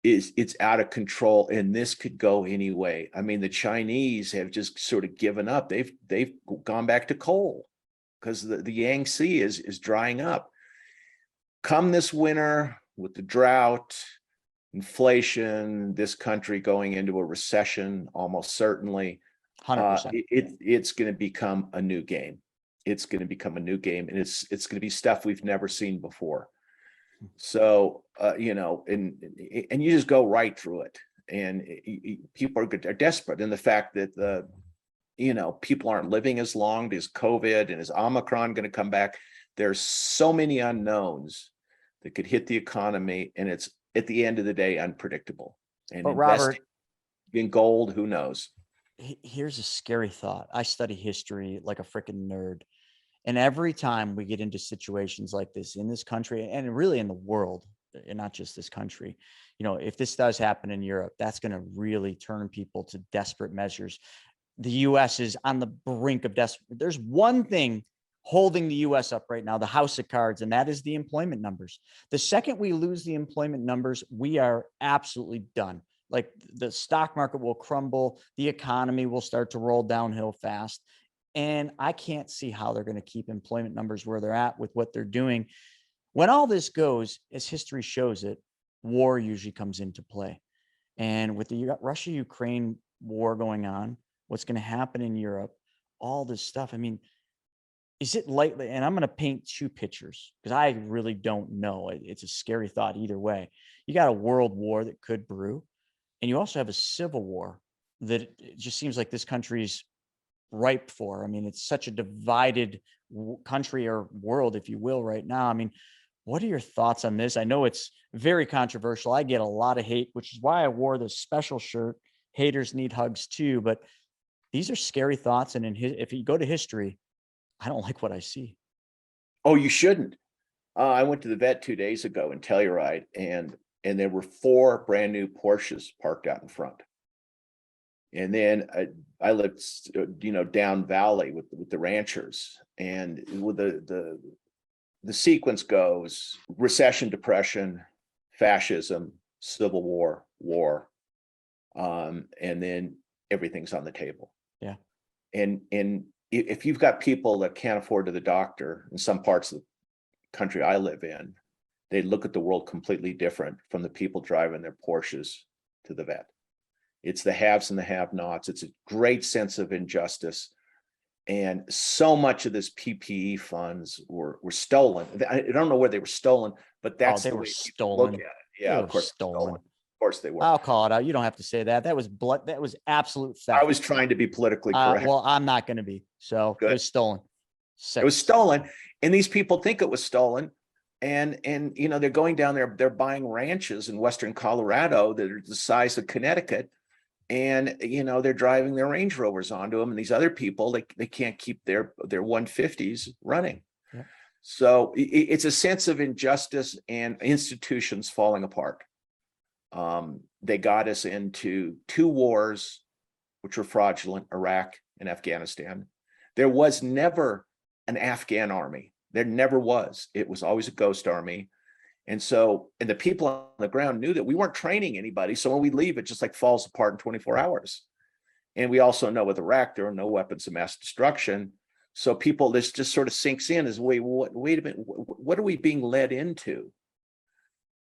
It's out of control, and this could go any way. I mean, the Chinese have just sort of given up. They've gone back to coal because the Yangtze is drying up. Come this winter, with the drought, inflation, this country going into a recession, almost certainly, 100%. It's going to become a new game. It's going to become a new game, and it's going to be stuff we've never seen before. So, and you just go right through it, and people are desperate. And the fact that people aren't living as long because COVID and is Omicron going to come back? There's so many unknowns that could hit the economy, and it's at the end of the day unpredictable. And but Robert, in gold, who knows? Here's a scary thought. I study history like a freaking nerd. And every time we get into situations like this in this country and really in the world, and not just this country, if this does happen in Europe, that's going to really turn people to desperate measures. The US is on the brink of desperate. There's one thing holding the US up right now, the house of cards, and that is the employment numbers. The second we lose the employment numbers, we are absolutely done. Like the stock market will crumble, the economy will start to roll downhill fast. And I can't see how they're going to keep employment numbers where they're at with what they're doing. When all this goes, as history shows it, war usually comes into play. And with the Russia-Ukraine war going on, what's going to happen in Europe, all this stuff. I mean, is it likely? And I'm going to paint two pictures because I really don't know. It's a scary thought either way. You got a world war that could brew, and you also have a civil war that it just seems like this country's ripe for. I mean, it's such a divided country or world, if you will, right now. I mean, what are your thoughts on this? I know it's very controversial. I get a lot of hate, which is why I wore this special shirt. Haters need hugs too, but these are scary thoughts. And if you go to history, I don't like what I see. Oh, you shouldn't. I went to the vet 2 days ago in Telluride, and there were 4 brand new Porsches parked out in front. And then I lived, down valley with the ranchers, and with the sequence goes recession, depression, fascism, civil war, war, and then everything's on the table. Yeah. And if you've got people that can't afford to the doctor in some parts of the country I live in, they look at the world completely different from the people driving their Porsches to the vet. It's the haves and the have-nots. It's a great sense of injustice. And so much of this PPE funds were stolen. I don't know where they were stolen, but that's they the were way people stolen. look at it. Yeah, of course, stolen. Of course they were. I'll call it out. You don't have to say that. That was blood. That was absolute theft. I was trying to be politically correct. Well, I'm not going to be. So Good. It was stolen. It was stolen, and these people think it was stolen. And they're going down there. They're buying ranches in Western Colorado that are the size of Connecticut. And, they're driving their Range Rovers onto them. And these other people, they can't keep their 150s running. Yeah. So it's a sense of injustice and institutions falling apart. They got us into 2 wars, which were fraudulent, Iraq and Afghanistan. There was never an Afghan army. There never was. It was always a ghost army. And the people on the ground knew that we weren't training anybody. So when we leave, it just like falls apart in 24 hours. And we also know with Iraq, there are no weapons of mass destruction. So this just sort of sinks in as, wait a minute, what are we being led into?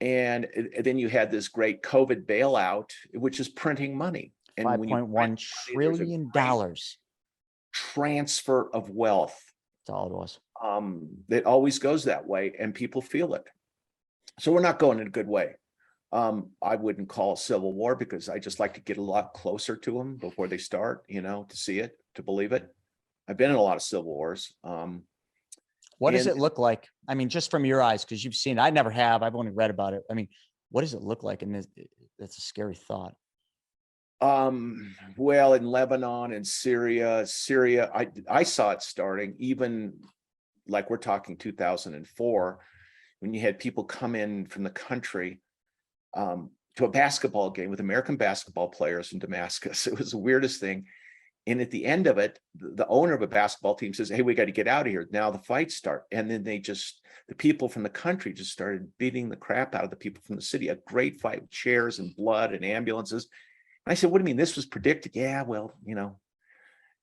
And then you had this great COVID bailout, which is printing money. And $5.1 trillion. Transfer of wealth. That's all it was. It always goes that way, and people feel it. So we're not going in a good way. I wouldn't call it civil war because I just like to get a lot closer to them before they start, to see it, to believe it. I've been in a lot of civil wars. What does it look like? I mean, just from your eyes, because you've seen it. I never have. I've only read about it. I mean, what does it look like? And that's a scary thought. Well, in Lebanon and Syria, I saw it starting even like we're talking 2004, when you had people come in from the country to a basketball game with American basketball players in Damascus. It was the weirdest thing. And at the end of it, the owner of a basketball team says, hey, we got to get out of here. Now the fights start. And then the people from the country just started beating the crap out of the people from the city. A great fight with chairs and blood and ambulances. And I said, what do you mean? This was predicted? Yeah, well,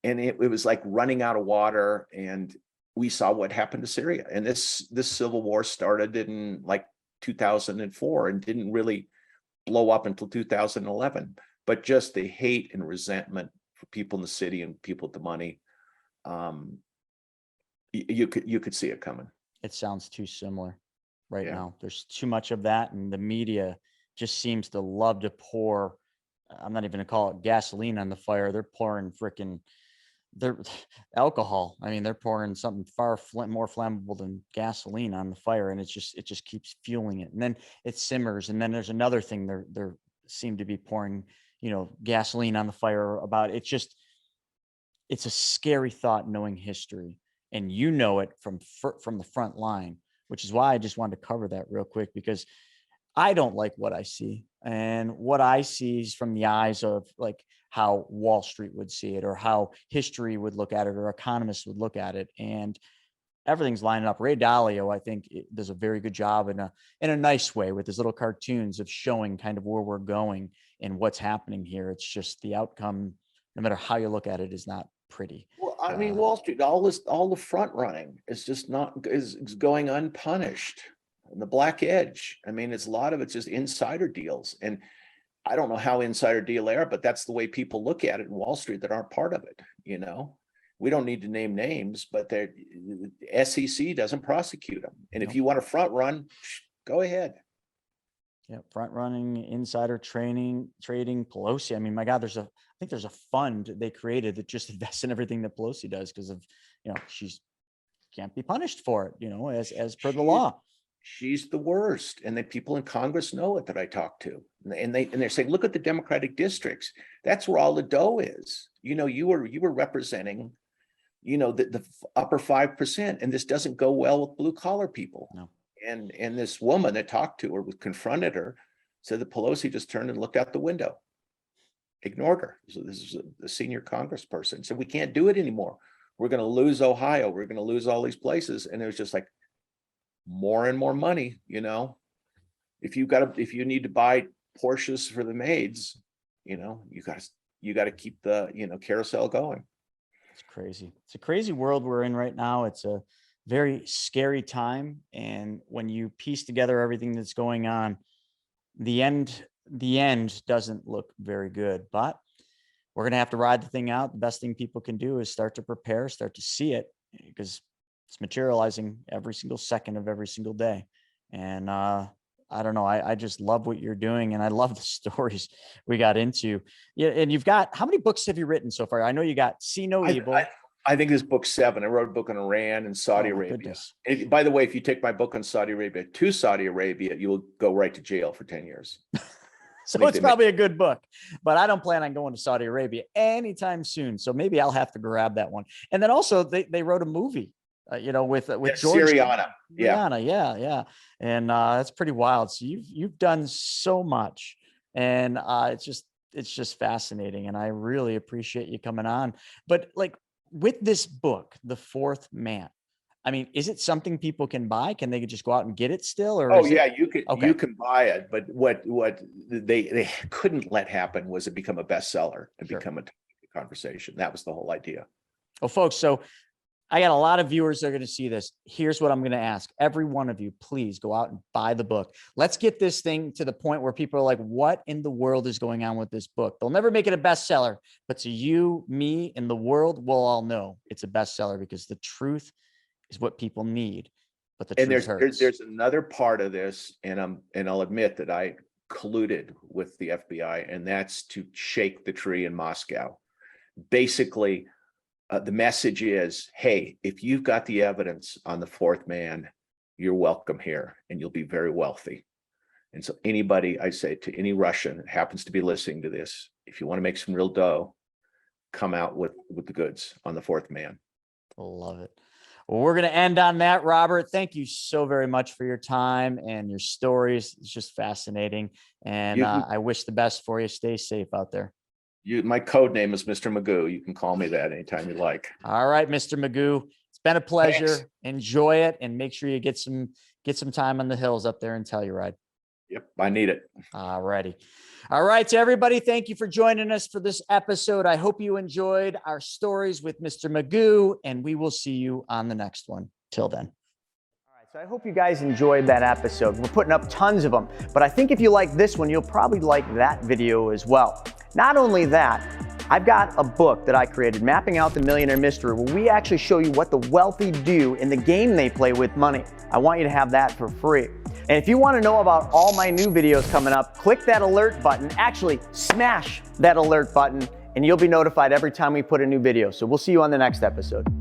and it was like running out of water. And we saw what happened to Syria. And this civil war started in like 2004 and didn't really blow up until 2011. But just the hate and resentment for people in the city and people with the money, you could see it coming. It sounds too similar right now. There's too much of that, and the media just seems to love to pour, I'm not even gonna call it gasoline on the fire. They're pouring they're alcohol. I mean, they're pouring something far more flammable than gasoline on the fire, and it just keeps fueling it. And then it simmers. And then there's another thing they're seem to be pouring, gasoline on the fire about it. It's a scary thought knowing history, and it from the front line, which is why I just wanted to cover that real quick, because I don't like what I see, and what I see is from the eyes of like how Wall Street would see it, or how history would look at it, or economists would look at it. And everything's lining up. Ray Dalio, I think, does a very good job in a nice way with his little cartoons of showing kind of where we're going and what's happening here. It's just the outcome, no matter how you look at it, is not pretty. Well, I mean, Wall Street, all the front running is just is going unpunished. And the black edge, I mean, a lot of it's just insider deals. And I don't know how insider deal they are, but that's the way people look at it in Wall Street that aren't part of it. We don't need to name names, but the SEC doesn't prosecute them. And if you want to front run, go ahead. Yeah, front running, insider trading Pelosi. I mean, my God, I think there's a fund they created that just invests in everything that Pelosi does because of, she's can't be punished for it, as per the law. She's the worst. And the people in Congress know it that I talk to. And they're saying, look at the Democratic districts. That's where all the dough is. You were representing, the upper 5%, and this doesn't go well with blue collar people. No. And this woman that talked to her, confronted her, said that Pelosi just turned and looked out the window, ignored her. So this is a senior congressperson. So we can't do it anymore. We're going to lose Ohio. We're going to lose all these places. And it was just like more and more money. If you need to buy Porsches for the maids, you got to keep the carousel going. It's crazy. It's a crazy world we're in right now. It's a very scary time. And when you piece together everything that's going on, the end doesn't look very good, but we're going to have to ride the thing out. The best thing people can do is start to prepare, start to see it, because it's materializing every single second of every single day. And, I don't know. I just love what you're doing, and I love the stories we got into. Yeah, and how many books have you written so far? I know you got See No Evil. I think this book's 7. I wrote a book on Iran and Saudi Arabia. And by the way, if you take my book on Saudi Arabia to Saudi Arabia, you will go right to jail for 10 years. So it's probably a good book, but I don't plan on going to Saudi Arabia anytime soon. So maybe I'll have to grab that one. And then also they wrote a movie. With George Syriana. Yeah. And that's pretty wild. So you've done so much, and it's just fascinating. And I really appreciate you coming on. But like with this book, The Fourth Man, I mean, is it something people can buy? Can they just go out and get it still? Or you can buy it. But what they couldn't let happen was it become a bestseller and become a conversation. That was the whole idea. Well, folks, so I got a lot of viewers that are going to see this. Here's what I'm going to ask. Every one of you, please go out and buy the book. Let's get this thing to the point where people are like, what in the world is going on with this book? They'll never make it a bestseller, but to you, me, and the world, we'll all know it's a bestseller because the truth is what people need. But there's another part of this, and I'll admit that I colluded with the FBI, and that's to shake the tree in Moscow. Basically, the message is, hey, if you've got the evidence on the fourth man, you're welcome here and you'll be very wealthy. And so anybody, I say to any Russian that happens to be listening to this, if you want to make some real dough, come out with the goods on the fourth man. Love it. Well, we're going to end on that, Robert. Thank you so very much for your time and your stories. It's just fascinating. And I wish the best for you. Stay safe out there. My code name is Mr. Magoo. You can call me that anytime you like. All right, Mr. Magoo. It's been a pleasure. Thanks. Enjoy it, and make sure you get some time on the hills up there in Telluride. Yep, I need it. All righty. All right, to everybody, thank you for joining us for this episode. I hope you enjoyed our stories with Mr. Magoo, and we will see you on the next one. Till then. So I hope you guys enjoyed that episode. We're putting up tons of them, but I think if you like this one, you'll probably like that video as well. Not only that, I've got a book that I created, Mapping Out the Millionaire Mystery, where we actually show you what the wealthy do in the game they play with money. I want you to have that for free. And if you want to know about all my new videos coming up, click that alert button, actually smash that alert button, and you'll be notified every time we put a new video. So we'll see you on the next episode.